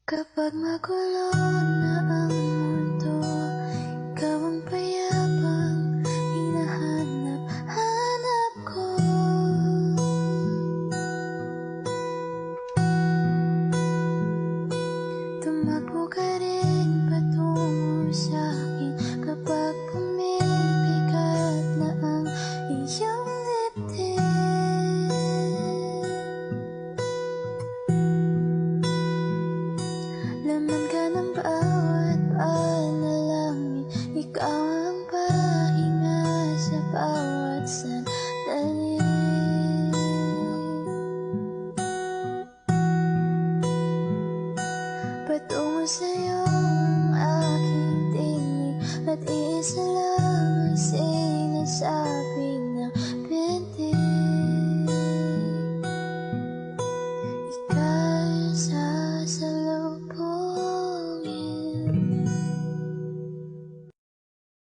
Kapag magulo na ang mundo, ikaw ang payapang hinahanap-hanap ko. Tumakbo ka rin patungo sa'kin kapag pumibigat na ang iyong dibdib. Laman ka ng bawat panalangin, ikaw ang pahinga sa bawat sandali. Patungo sa'yo